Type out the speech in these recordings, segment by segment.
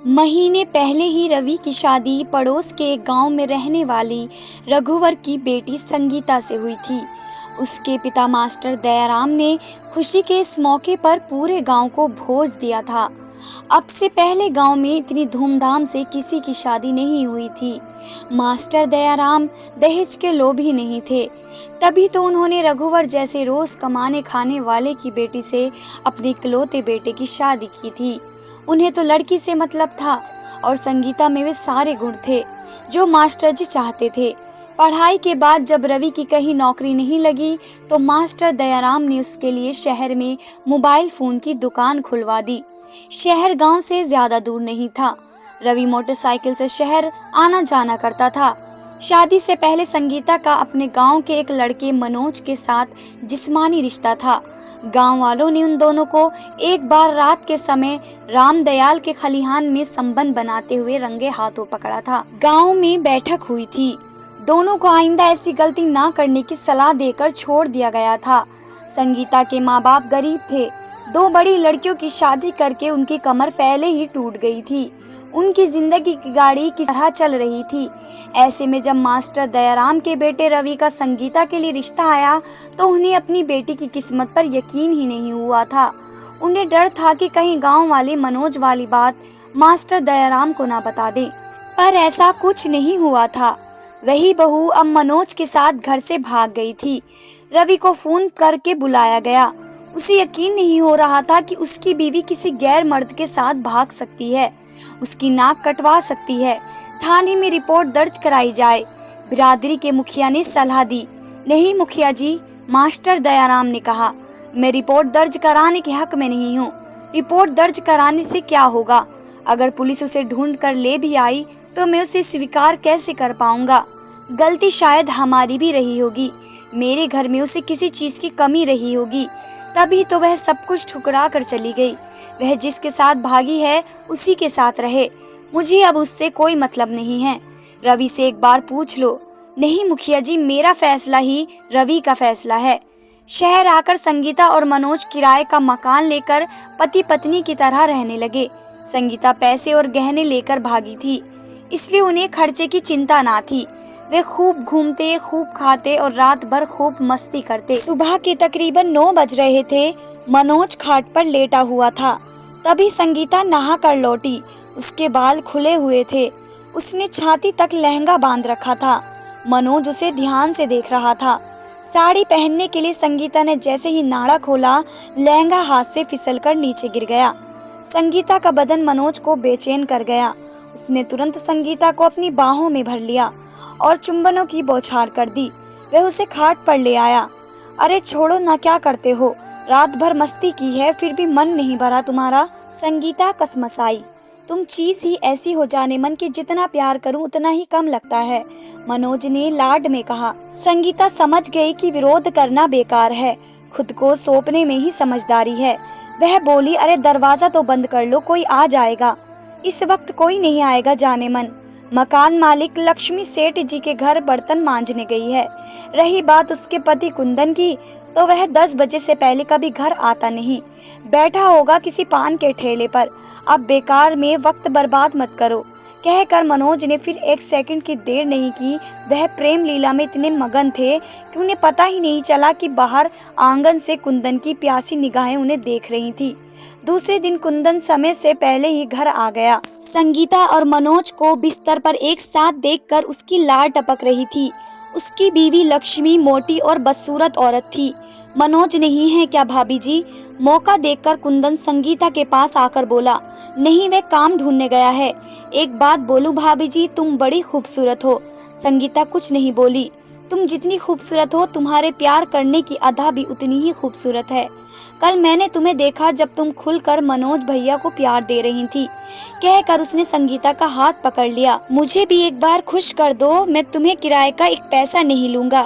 महीने पहले ही रवि की शादी पड़ोस के एक गांव में रहने वाली रघुवर की बेटी संगीता से हुई थी। उसके पिता मास्टर दयाराम ने खुशी के इस मौके पर पूरे गांव को भोज दिया था। अब से पहले गांव में इतनी धूमधाम से किसी की शादी नहीं हुई थी। मास्टर दयाराम दहेज के लोभी नहीं थे, तभी तो उन्होंने रघुवर जैसे रोज कमाने खाने वाले की बेटी से अपने इकलौते बेटे की शादी की थी। उन्हें तो लड़की से मतलब था और संगीता में वे सारे गुण थे जो मास्टर जी चाहते थे। पढ़ाई के बाद जब रवि की कहीं नौकरी नहीं लगी तो मास्टर दयाराम ने उसके लिए शहर में मोबाइल फोन की दुकान खुलवा दी। शहर गांव से ज्यादा दूर नहीं था। रवि मोटरसाइकिल से शहर आना जाना करता था। शादी से पहले संगीता का अपने गांव के एक लड़के मनोज के साथ जिस्मानी रिश्ता था। गांव वालों ने उन दोनों को एक बार रात के समय रामदयाल के खलिहान में संबंध बनाते हुए रंगे हाथों पकड़ा था। गांव में बैठक हुई थी। दोनों को आइंदा ऐसी गलती ना करने की सलाह देकर छोड़ दिया गया था। संगीता के माँ बाप गरीब थे। दो बड़ी लड़कियों की शादी करके उनकी कमर पहले ही टूट गई थी। उनकी जिंदगी की गाड़ी किस तरह चल रही थी। ऐसे में जब मास्टर दयाराम के बेटे रवि का संगीता के लिए रिश्ता आया तो उन्हें अपनी बेटी की किस्मत पर यकीन ही नहीं हुआ था। उन्हें डर था कि कहीं गांव वाले मनोज वाली बात मास्टर दयाराम को ना बता दें, पर ऐसा कुछ नहीं हुआ था। वही बहू अब मनोज के साथ घर से भाग गई थी। रवि को फोन करके बुलाया गया। उसे यकीन नहीं हो रहा था कि उसकी बीवी किसी गैर मर्द के साथ भाग सकती है, उसकी नाक कटवा सकती है। थाने में रिपोर्ट दर्ज कराई जाए। बिरादरी के मुखिया ने सलाह दी। नहीं मुखिया जी, मास्टर दयाराम ने कहा, मैं रिपोर्ट दर्ज कराने के हक में नहीं हूँ। रिपोर्ट दर्ज कराने से क्या होगा? अगर पुलिस उसे ढूंढ कर ले भी आई तो मैं उसे स्वीकार कैसे कर पाऊंगा? गलती शायद हमारी भी रही होगी। मेरे घर में उसे किसी चीज की कमी रही होगी, तभी तो वह सब कुछ ठुकरा कर चली गई। वह जिसके साथ भागी है उसी के साथ रहे। मुझे अब उससे कोई मतलब नहीं है। रवि से एक बार पूछ लो। नहीं मुखिया जी, मेरा फैसला ही रवि का फैसला है। शहर आकर संगीता और मनोज किराए का मकान लेकर पति पत्नी की तरह रहने लगे। संगीता पैसे और गहने लेकर भागी थी, इसलिए उन्हें खर्चे की चिंता ना थी। वे खूब घूमते, खूब खाते और रात भर खूब मस्ती करते। सुबह के तकरीबन 9 बज रहे थे। मनोज खाट पर लेटा हुआ था। तभी संगीता नहा कर लौटी। उसके बाल खुले हुए थे। उसने छाती तक लहंगा बांध रखा था। मनोज उसे ध्यान से देख रहा था। साड़ी पहनने के लिए संगीता ने जैसे ही नाड़ा खोला, लहंगा हाथ से फिसलकर नीचे गिर गया। संगीता का बदन मनोज को बेचैन कर गया। उसने तुरंत संगीता को अपनी बाहों में भर लिया और चुंबनों की बौछार कर दी। वह उसे खाट पर ले आया। अरे छोड़ो ना, क्या करते हो? रात भर मस्ती की है फिर भी मन नहीं भरा तुम्हारा? संगीता कसमसाई। तुम चीज ही ऐसी हो जाने मन कि जितना प्यार करूं उतना ही कम लगता है, मनोज ने लाड में कहा। संगीता समझ गई कि विरोध करना बेकार है, खुद को सौंपने में ही समझदारी है। वह बोली, अरे दरवाजा तो बंद कर लो, कोई आ जाएगा। इस वक्त कोई नहीं आएगा जाने मन। मकान मालिक लक्ष्मी सेठ जी के घर बर्तन मांजने गई है। रही बात उसके पति कुंदन की, तो वह 10 बजे से पहले कभी घर आता नहीं, बैठा होगा किसी पान के ठेले पर। अब बेकार में वक्त बर्बाद मत करो, कहकर मनोज ने फिर एक सेकंड की देर नहीं की। वह प्रेम लीला में इतने मगन थे कि उन्हें पता ही नहीं चला कि बाहर आंगन से कुंदन की प्यासी निगाहें उन्हें देख रही थी। दूसरे दिन कुंदन समय से पहले ही घर आ गया। संगीता और मनोज को बिस्तर पर एक साथ देखकर उसकी लार टपक रही थी। उसकी बीवी लक्ष्मी मोटी और बदसूरत औरत थी। मनोज नहीं है क्या भाभी जी? मौका देखकर कुंदन संगीता के पास आकर बोला। नहीं, वह काम ढूंढने गया है। एक बात बोलूं भाभी जी, तुम बड़ी खूबसूरत हो। संगीता कुछ नहीं बोली। तुम जितनी खूबसूरत हो, तुम्हारे प्यार करने की अदा भी उतनी ही खूबसूरत है। कल मैंने तुम्हें देखा जब तुम खुलकर मनोज भैया को प्यार दे रही थी, कहकर उसने संगीता का हाथ पकड़ लिया। मुझे भी एक बार खुश कर दो, मैं तुम्हें किराए का एक पैसा नहीं लूंगा।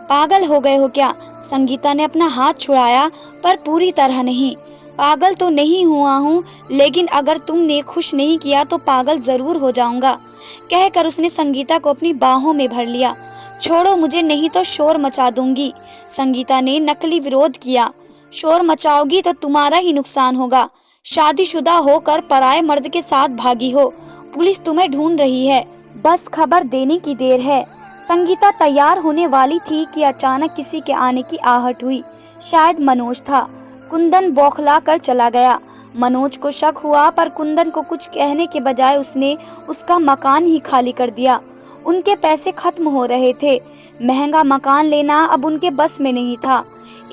पागल हो गए हो क्या? संगीता ने अपना हाथ छुड़ाया, पर पूरी तरह नहीं। पागल तो नहीं हुआ हूँ, लेकिन अगर तुमने खुश नहीं किया तो पागल जरूर हो जाऊंगा, कहकर उसने संगीता को अपनी बाहों में भर लिया। छोड़ो मुझे, नहीं तो शोर मचा दूंगी। संगीता ने नकली विरोध किया। शोर मचाओगी तो तुम्हारा ही नुकसान होगा, शादीशुदा होकर पराये मर्द के साथ भागी हो। पुलिस तुम्हें ढूंढ रही है, बस खबर देने की देर है। संगीता तैयार होने वाली थी कि अचानक किसी के आने की आहट हुई। शायद मनोज था। कुंदन बौखला कर चला गया। मनोज को शक हुआ, पर कुंदन को कुछ कहने के बजाय उसने उसका मकान ही खाली कर दिया। उनके पैसे खत्म हो रहे थे। महंगा मकान लेना अब उनके बस में नहीं था।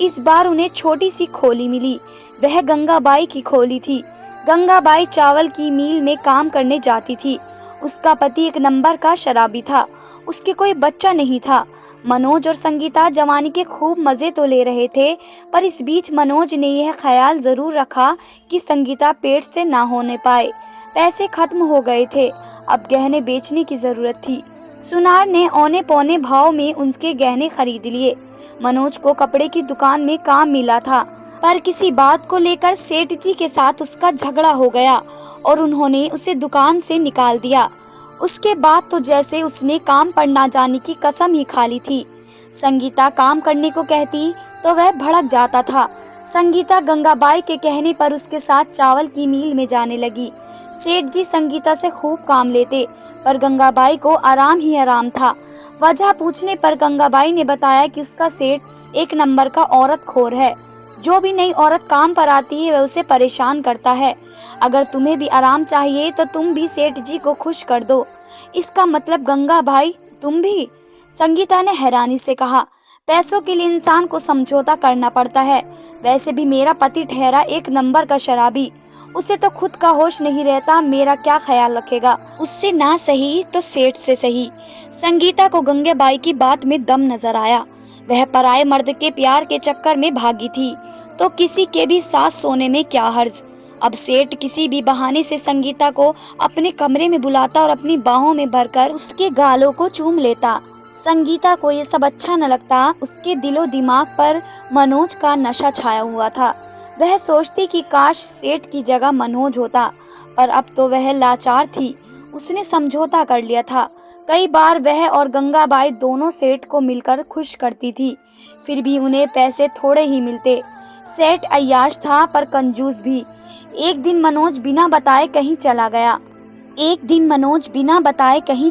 इस बार उन्हें छोटी सी खोली मिली। वह गंगाबाई की खोली थी। गंगाबाई चावल की मिल में काम करने जाती थी। उसका पति एक नंबर का शराबी था। उसके कोई बच्चा नहीं था। मनोज और संगीता जवानी के खूब मजे तो ले रहे थे, पर इस बीच मनोज ने यह ख्याल जरूर रखा कि संगीता पेट से ना होने पाए। पैसे खत्म हो गए थे, अब गहने बेचने की जरूरत थी। सुनार ने औने पौने भाव में उनके गहने खरीद लिए। मनोज को कपड़े की दुकान में काम मिला था, पर किसी बात को लेकर सेठ जी के साथ उसका झगड़ा हो गया और उन्होंने उसे दुकान से निकाल दिया। उसके बाद तो जैसे उसने काम पर ना जाने की कसम ही खा ली थी। संगीता काम करने को कहती तो वह भड़क जाता था। संगीता गंगाबाई के कहने पर उसके साथ चावल की मिल में जाने लगी। सेठ जी संगीता से खूब काम लेते, पर गंगाबाई को आराम ही आराम था। वजह पूछने पर गंगाबाई ने बताया कि उसका सेठ एक नंबर का औरत खोर है। जो भी नई औरत काम पर आती है वह उसे परेशान करता है। अगर तुम्हें भी आराम चाहिए तो तुम भी सेठ जी को खुश कर दो। इसका मतलब गंगा भाई तुम भी? संगीता ने हैरानी से कहा। पैसों के लिए इंसान को समझौता करना पड़ता है। वैसे भी मेरा पति ठहरा एक नंबर का शराबी। उसे तो खुद का होश नहीं रहता, मेरा क्या ख्याल रखेगा? उससे ना सही तो सेठ से सही। संगीता को गंगाबाई की बात में दम नजर आया। वह पराये मर्द के प्यार के चक्कर में भागी थी, तो किसी के भी साथ सोने में क्या हर्ज। अब सेठ किसी भी बहाने से संगीता को अपने कमरे में बुलाता और अपनी बाहों में भरकर उसके गालों को चूम लेता। संगीता को ये सब अच्छा न लगता। उसके दिलो दिमाग पर मनोज का नशा छाया हुआ था। वह सोचती कि काश सेठ की जगह मनोज होता, पर अब तो वह लाचार थी। उसने समझौता कर लिया था। कई बार वह और गंगाबाई दोनों सेठ को मिलकर खुश करती थी, फिर भी उन्हें पैसे थोड़े ही मिलते। सेठ अय्याश था, पर कंजूस भी। एक दिन मनोज बिना बताए कहीं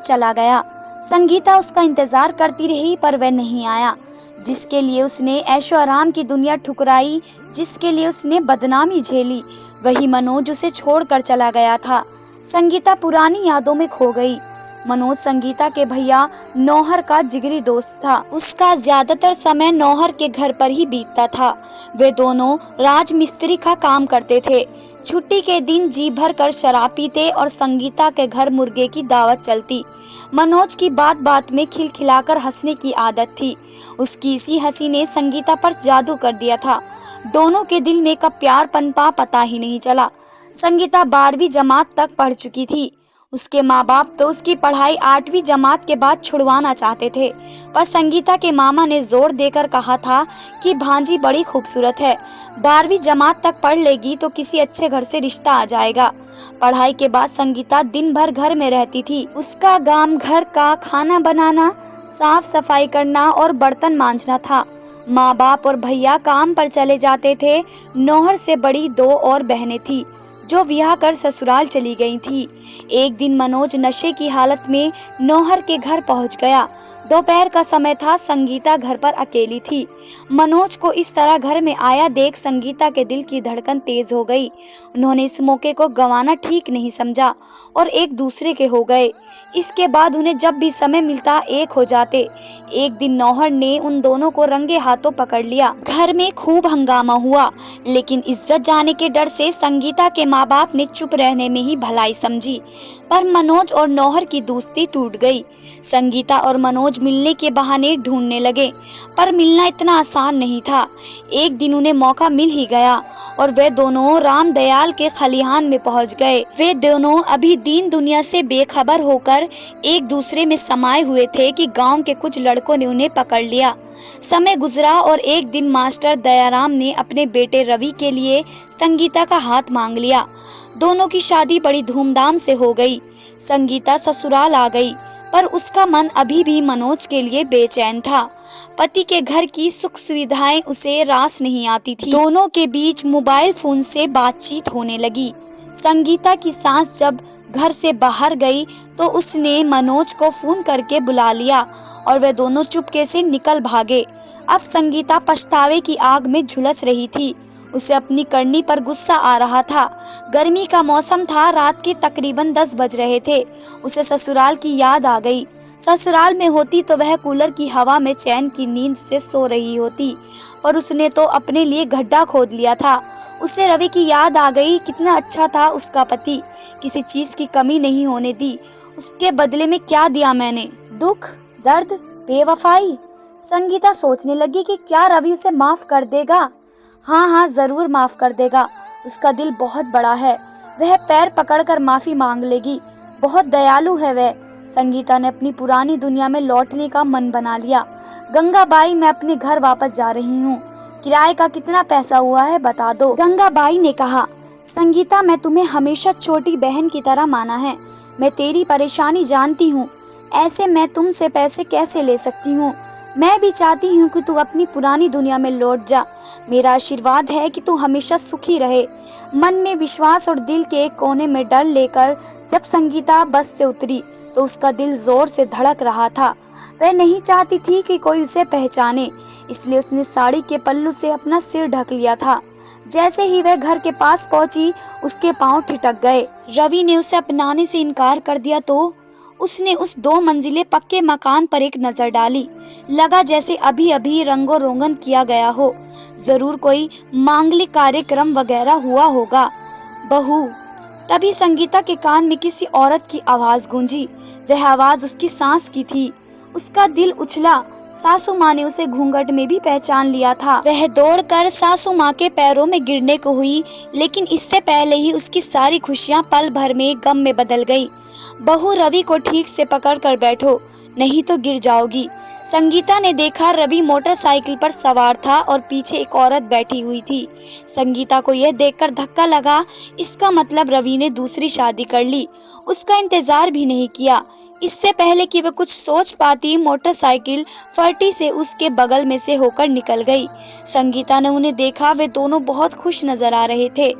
चला गया। संगीता उसका इंतजार करती रही, पर वह नहीं आया। जिसके लिए उसने ऐशो आराम की दुनिया ठुकराई, जिसके लिए उसने बदनामी झेली, वही मनोज उसे छोड़कर चला गया था। संगीता पुरानी यादों में खो गई। मनोज संगीता के भैया नौहर का जिगरी दोस्त था। उसका ज्यादातर समय नौहर के घर पर ही बीतता था। वे दोनों राजमिस्त्री का काम करते थे। छुट्टी के दिन जी भर कर शराब पीते और संगीता के घर मुर्गे की दावत चलती। मनोज की बात बात में खिलखिलाकर हंसने की आदत थी। उसकी इसी हंसी ने संगीता पर जादू कर दिया था। दोनों के दिल में कब प्यार पनपा पता ही नहीं चला। संगीता 12वीं जमात तक पढ़ चुकी थी। उसके माँ बाप तो उसकी पढ़ाई 8वीं जमात के बाद छुड़वाना चाहते थे, पर संगीता के मामा ने जोर देकर कहा था कि भांजी बड़ी खूबसूरत है, 12वीं जमात तक पढ़ लेगी तो किसी अच्छे घर से रिश्ता आ जाएगा। पढ़ाई के बाद संगीता दिन भर घर में रहती थी। उसका काम घर का खाना बनाना, साफ सफाई करना और बर्तन मांजना था। माँ बाप और भैया काम पर चले जाते थे। नौहर से बड़ी 2 और बहनें थी, जो ब्याह कर ससुराल चली गई थी। एक दिन मनोज नशे की हालत में नौहर के घर पहुंच गया। दोपहर का समय था। संगीता घर पर अकेली थी। मनोज को इस तरह घर में आया देख संगीता के दिल की धड़कन तेज हो गई। उन्होंने इस मौके को गंवाना ठीक नहीं समझा और एक दूसरे के हो गए। इसके बाद उन्हें जब भी समय मिलता एक हो जाते। एक दिन नौहर ने उन दोनों को रंगे हाथों पकड़ लिया। घर में खूब हंगामा हुआ, लेकिन इज्जत जाने के डर से संगीता के माँ बाप ने चुप रहने में ही भलाई समझी। पर मनोज और नौहर की दोस्ती टूट गई। संगीता और मनोज मिलने के बहाने ढूंढने लगे, पर मिलना इतना आसान नहीं था। एक दिन उन्हें मौका मिल ही गया और वे दोनों रामदयाल के खलिहान में पहुंच गए। वे दोनों अभी दीन दुनिया से बेखबर होकर एक दूसरे में समाये हुए थे कि गांव के कुछ लड़कों ने उन्हें पकड़ लिया। समय गुजरा और एक दिन मास्टर दयाराम ने अपने बेटे रवि के लिए संगीता का हाथ मांग लिया। दोनों की शादी बड़ी धूमधाम से हो गई। संगीता ससुराल आ गई। पर उसका मन अभी भी मनोज के लिए बेचैन था। पति के घर की सुख सुविधाएं उसे रास नहीं आती थी। दोनों के बीच मोबाइल फोन से बातचीत होने लगी। संगीता की सास जब घर से बाहर गई तो उसने मनोज को फोन करके बुला लिया और वे दोनों चुपके से निकल भागे। अब संगीता पछतावे की आग में झुलस रही थी। उसे अपनी करनी पर गुस्सा आ रहा था। गर्मी का मौसम था, रात के तकरीबन 10 बज रहे थे। उसे ससुराल की याद आ गई। ससुराल में होती तो वह कूलर की हवा में चैन की नींद से सो रही होती, पर उसने तो अपने लिए गड्ढा खोद लिया था। उसे रवि की याद आ गई। कितना अच्छा था उसका पति, किसी चीज की कमी नहीं होने दी। उसके बदले में क्या दिया मैंने? दुख, दर्द, बेवफाई। संगीता सोचने लगी कि क्या रवि उसे माफ कर देगा। हाँ, जरूर माफ कर देगा। उसका दिल बहुत बड़ा है, वह पैर पकड़कर माफी मांग लेगी। बहुत दयालु है वह। संगीता ने अपनी पुरानी दुनिया में लौटने का मन बना लिया। गंगाबाई, मैं अपने घर वापस जा रही हूँ। किराए का कितना पैसा हुआ है बता दो। गंगाबाई ने कहा, संगीता, मैं तुम्हें हमेशा छोटी बहन की तरह माना है। मैं तेरी परेशानी जानती हूँ, ऐसे मैं तुमसे पैसे कैसे ले सकती हूँ। मैं भी चाहती हूँ कि तू अपनी पुरानी दुनिया में लौट जा। मेरा आशीर्वाद है कि तू हमेशा सुखी रहे। मन में विश्वास और दिल के एक कोने में डर लेकर जब संगीता बस से उतरी तो उसका दिल जोर से धड़क रहा था। वह नहीं चाहती थी कि कोई उसे पहचाने, इसलिए उसने साड़ी के पल्लू से अपना सिर ढक लिया था। जैसे ही वह घर के पास पहुंची, उसके पांव ठिठक गए। रवि ने उसे अपनाने से इनकार कर दिया तो उसने उस 2 मंजिले पक्के मकान पर एक नजर डाली। लगा जैसे अभी अभी रंगो रोगन किया गया हो। जरूर कोई मांगलिक कार्यक्रम वगैरह हुआ होगा। बहू। तभी संगीता के कान में किसी औरत की आवाज गूंजी। वह आवाज उसकी सास की थी। उसका दिल उछला। सासू माँ ने उसे घूंघट में भी पहचान लिया था। वह दौड़कर सासू माँ के पैरों में गिरने को हुई, लेकिन इससे पहले ही उसकी सारी खुशियाँ पल भर में गम में बदल गई। बहू, रवि को ठीक से पकड़ कर बैठो, नहीं तो गिर जाओगी। संगीता ने देखा रवि मोटरसाइकिल पर सवार था और पीछे एक औरत बैठी हुई थी। संगीता को यह देखकर धक्का लगा। इसका मतलब रवि ने दूसरी शादी कर ली। उसका इंतजार भी नहीं किया। इससे पहले कि वह कुछ सोच पाती, मोटरसाइकिल फर्टी से उसके बगल में से होकर निकल गई। संगीता ने उन्हें देखा। वे दोनों बहुत खुश नजर आ रहे थे।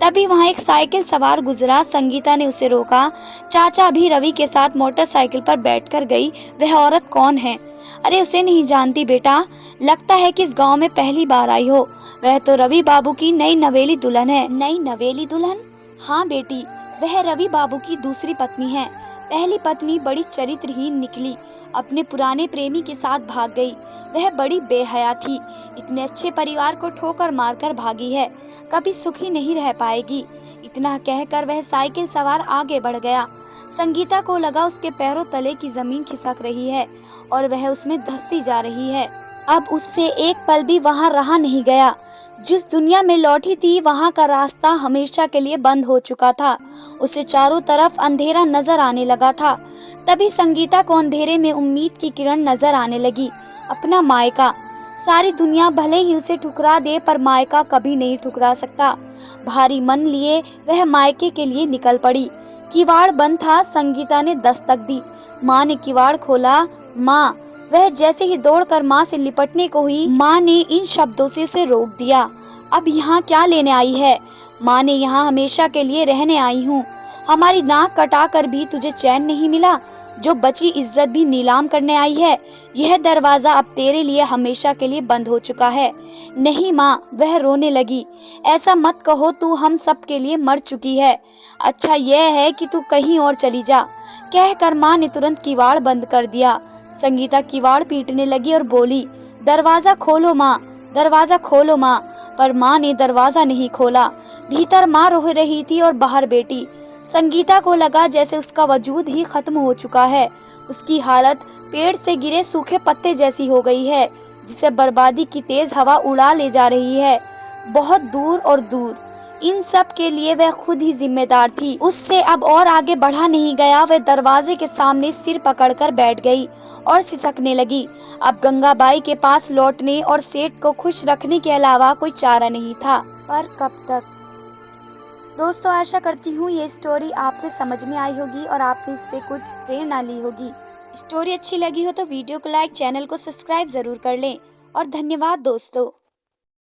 तभी वहां एक साइकिल सवार गुजरा। संगीता ने उसे रोका। चाचा भी रवि के साथ मोटरसाइकिल पर बैठकर गई। वह औरत कौन है? अरे, उसे नहीं जानती बेटा। लगता है कि इस गांव में पहली बार आई हो। वह तो रवि बाबू की नई नवेली दुल्हन है। नई नवेली दुल्हन? हाँ बेटी, वह रवि बाबू की दूसरी पत्नी है। पहली पत्नी बड़ी चरित्रहीन निकली, अपने पुराने प्रेमी के साथ भाग गई। वह बड़ी बेहया थी। इतने अच्छे परिवार को ठोकर मारकर भागी है, कभी सुखी नहीं रह पाएगी। इतना कहकर वह साइकिल सवार आगे बढ़ गया। संगीता को लगा उसके पैरों तले की जमीन खिसक रही है और वह उसमें धंसती जा रही है। अब उससे एक पल भी वहां रहा नहीं गया। जिस दुनिया में लौटी थी, वहां का रास्ता हमेशा के लिए बंद हो चुका था। उसे चारों तरफ अंधेरा नजर आने लगा था। तभी संगीता को अंधेरे में उम्मीद की किरण नजर आने लगी। अपना मायका। सारी दुनिया भले ही उसे ठुकरा दे, पर मायका कभी नहीं ठुकरा सकता। भारी मन लिए वह मायके के लिए निकल पड़ी। किवाड़ बंद था। संगीता ने दस्तक दी। माँ ने किवाड़ खोला। माँ। वह जैसे ही दौड़कर माँ से लिपटने को हुई, माँ ने इन शब्दों से उसे रोक दिया। अब यहाँ क्या लेने आई है? माँ ने यहाँ हमेशा के लिए रहने आई हूँ। हमारी नाक कटा कर भी तुझे चैन नहीं मिला, जो बची इज्जत भी नीलाम करने आई है। यह दरवाजा अब तेरे लिए हमेशा के लिए बंद हो चुका है। नहीं माँ, वह रोने लगी। ऐसा मत कहो, तू हम सब के लिए मर चुकी है। अच्छा यह है कि तू कहीं और चली जा। कहकर माँ ने तुरंत किवाड़ बंद कर दिया। संगीता किवाड़ पीटने लगी और बोली, दरवाजा खोलो माँ, दरवाजा खोलो माँ। पर माँ ने दरवाजा नहीं खोला। भीतर माँ रो रही थी और बाहर बेटी। संगीता को लगा जैसे उसका वजूद ही खत्म हो चुका है। उसकी हालत पेड़ से गिरे सूखे पत्ते जैसी हो गई है, जिसे बर्बादी की तेज हवा उड़ा ले जा रही है, बहुत दूर और दूर। इन सब के लिए वह खुद ही जिम्मेदार थी। उससे अब और आगे बढ़ा नहीं गया। वह दरवाजे के सामने सिर पकड़कर बैठ गई और सिसकने लगी। अब गंगाबाई के पास लौटने और सेठ को खुश रखने के अलावा कोई चारा नहीं था। पर कब तक? दोस्तों, आशा करती हूँ ये स्टोरी आपके समझ में आई होगी और आपने इससे कुछ प्रेरणा ली होगी। स्टोरी अच्छी लगी हो तो वीडियो को लाइक, चैनल को सब्सक्राइब ज़रूर कर लें और धन्यवाद दोस्तों।